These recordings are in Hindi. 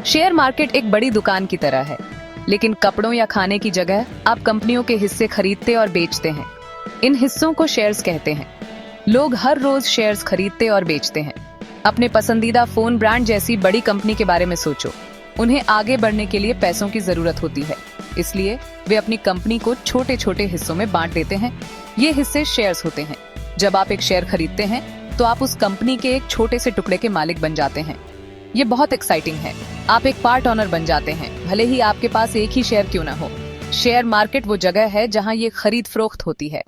शेयर मार्केट एक बड़ी दुकान की तरह है, लेकिन कपड़ों या खाने की जगह आप कंपनियों के हिस्से खरीदते और बेचते हैं। इन हिस्सों को शेयर्स कहते हैं। लोग हर रोज शेयर्स खरीदते और बेचते हैं। अपने पसंदीदा फोन ब्रांड जैसी बड़ी कंपनी के बारे में सोचो। उन्हें आगे बढ़ने के लिए पैसों की जरूरत होती है, इसलिए वे अपनी कंपनी को छोटे छोटे हिस्सों में बांट देते हैं। ये हिस्से शेयर्स होते हैं। जब आप एक शेयर खरीदते हैं तो आप उस कंपनी के एक छोटे से टुकड़े के मालिक बन जाते हैं। ये बहुत एक्साइटिंग है। आप एक पार्ट ओनर बन जाते हैं, भले ही आपके पास एक ही शेयर क्यों ना हो। शेयर मार्केट वो जगह है जहां ये खरीद फरोख्त होती है।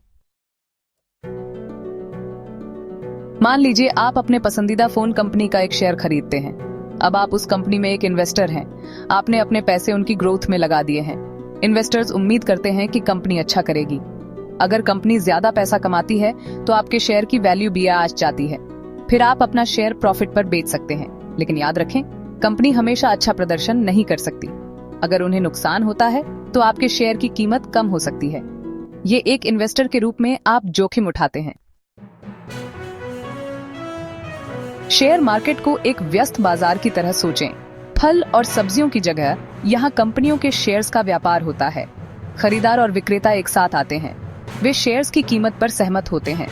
मान लीजिए आप अपने पसंदीदा फोन कंपनी का एक शेयर खरीदते हैं। अब आप उस कंपनी में एक इन्वेस्टर हैं। आपने अपने पैसे उनकी ग्रोथ में लगा दिए हैं। इन्वेस्टर्स उम्मीद करते हैं कि कंपनी अच्छा करेगी। अगर कंपनी ज्यादा पैसा कमाती है तो आपके शेयर की वैल्यू भी आज जाती है। फिर आप अपना शेयर प्रॉफिट पर बेच सकते हैं, लेकिन याद रखें, कंपनी हमेशा अच्छा प्रदर्शन नहीं कर सकती। अगर उन्हें नुकसान होता है तो आपके शेयर की कीमत कम हो सकती है। ये एक इन्वेस्टर के रूप में आप जोखिम उठाते हैं। शेयर मार्केट को एक व्यस्त बाजार की तरह सोचें। फल और सब्जियों की जगह यहाँ कंपनियों के शेयर्स का व्यापार होता है। खरीदार और विक्रेता एक साथ आते हैं। वे शेयर्स की कीमत पर सहमत होते हैं।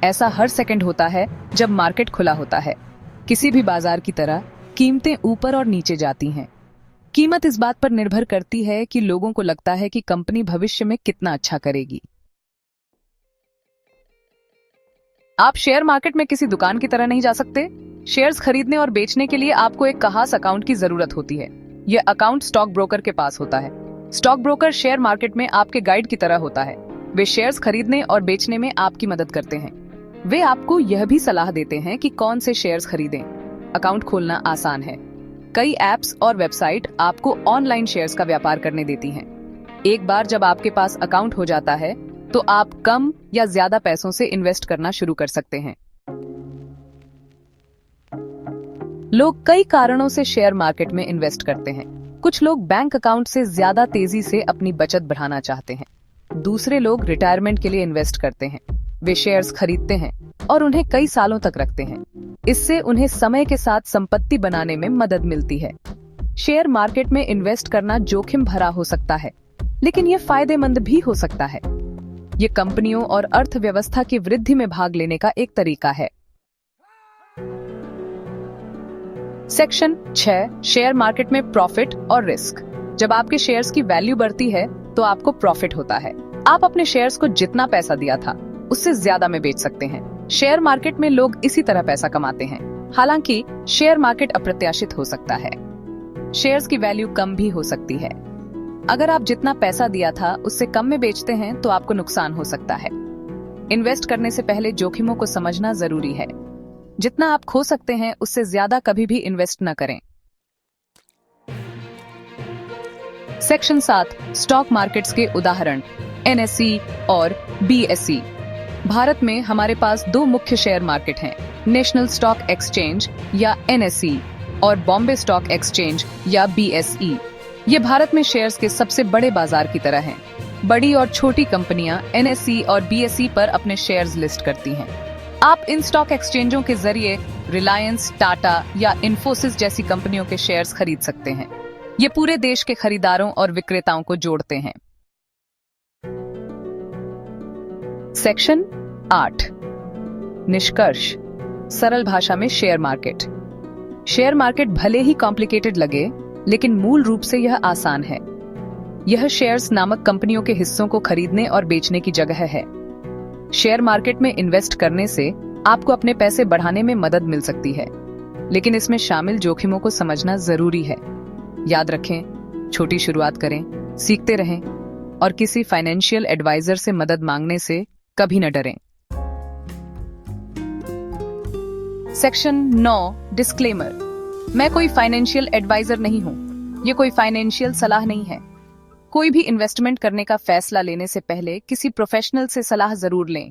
ऐसा हर सेकंड होता है जब मार्केट खुला होता है। किसी भी बाजार की तरह कीमतें ऊपर और नीचे जाती हैं। कीमत इस बात पर निर्भर करती है कि लोगों को लगता है कि कंपनी भविष्य में कितना अच्छा करेगी। आप शेयर मार्केट में किसी दुकान की तरह नहीं जा सकते। शेयर्स खरीदने और बेचने के लिए आपको एक खास अकाउंट की जरूरत होती है। यह अकाउंट स्टॉक ब्रोकर के पास होता है। स्टॉक ब्रोकर शेयर मार्केट में आपके गाइड की तरह होता है। वे शेयर्स खरीदने और बेचने में आपकी मदद करते हैं। वे आपको यह भी सलाह देते हैं कि कौन से शेयर्स खरीदें। अकाउंट खोलना आसान है। कई ऐप्स और वेबसाइट आपको ऑनलाइन शेयर्स का व्यापार करने देती हैं। एक बार जब आपके पास अकाउंट हो जाता है तो आप कम या ज्यादा पैसों से इन्वेस्ट करना शुरू कर सकते हैं। लोग कई कारणों से शेयर मार्केट में इन्वेस्ट करते हैं। कुछ लोग बैंक अकाउंट से ज्यादा तेजी से अपनी बचत बढ़ाना चाहते हैं। दूसरे लोग रिटायरमेंट के लिए इन्वेस्ट करते हैं। वे शेयर्स खरीदते हैं और उन्हें कई सालों तक रखते हैं। इससे उन्हें समय के साथ संपत्ति बनाने में मदद मिलती है। शेयर मार्केट में इन्वेस्ट करना जोखिम भरा हो सकता है, लेकिन यह फायदेमंद भी हो सकता है। ये कंपनियों और अर्थव्यवस्था की वृद्धि में भाग लेने का एक तरीका है। सेक्शन 6, शेयर मार्केट में प्रॉफिट और रिस्क। जब आपके शेयर्स की वैल्यू बढ़ती है तो आपको प्रॉफिट होता है। आप अपने शेयर्स को जितना पैसा दिया था उससे ज्यादा में बेच सकते हैं। शेयर मार्केट में लोग इसी तरह पैसा कमाते हैं। हालांकि शेयर मार्केट अप्रत्याशित हो सकता है। शेयर्स की वैल्यू कम भी हो सकती है। अगर आप जितना पैसा दिया था उससे कम में बेचते हैं तो आपको नुकसान हो सकता है। इन्वेस्ट करने से पहले जोखिमों को समझना जरूरी है। जितना आप खो सकते हैं उससे ज्यादा कभी भी इन्वेस्ट न करें। सेक्शन 7, स्टॉक मार्केट्स के उदाहरण, एनएसई और बीएसई। भारत में हमारे पास 2 मुख्य शेयर मार्केट हैं, नेशनल स्टॉक एक्सचेंज या एनएसई और बॉम्बे स्टॉक एक्सचेंज या बीएसई। ये भारत में शेयर्स के सबसे बड़े बाजार की तरह हैं। बड़ी और छोटी कंपनियां एनएसई और बीएसई पर अपने शेयर्स लिस्ट करती हैं। आप इन स्टॉक एक्सचेंजों के जरिए रिलायंस, टाटा या इन्फोसिस जैसी कंपनियों के शेयर्स खरीद सकते हैं। ये पूरे देश के खरीदारों और विक्रेताओं को जोड़ते हैं। सेक्शन 8, निष्कर्ष। सरल भाषा में शेयर मार्केट। शेयर मार्केट भले ही कॉम्प्लिकेटेड लगे, लेकिन मूल रूप से यह आसान है। यह शेयर्स नामक कंपनियों के हिस्सों को खरीदने और बेचने की जगह है। शेयर मार्केट में इन्वेस्ट करने से आपको अपने पैसे बढ़ाने में मदद मिल सकती है, लेकिन इसमें शामिल जोखिमों को समझना जरूरी है। याद रखें, छोटी शुरुआत करें, सीखते रहें और किसी फाइनेंशियल एडवाइजर से मदद मांगने से कभी न डरें। Section 9, disclaimer. मैं कोई फाइनेंशियल एडवाइजर नहीं हूं। ये कोई फाइनेंशियल सलाह नहीं है। कोई भी इन्वेस्टमेंट करने का फैसला लेने से पहले किसी प्रोफेशनल से सलाह जरूर लें।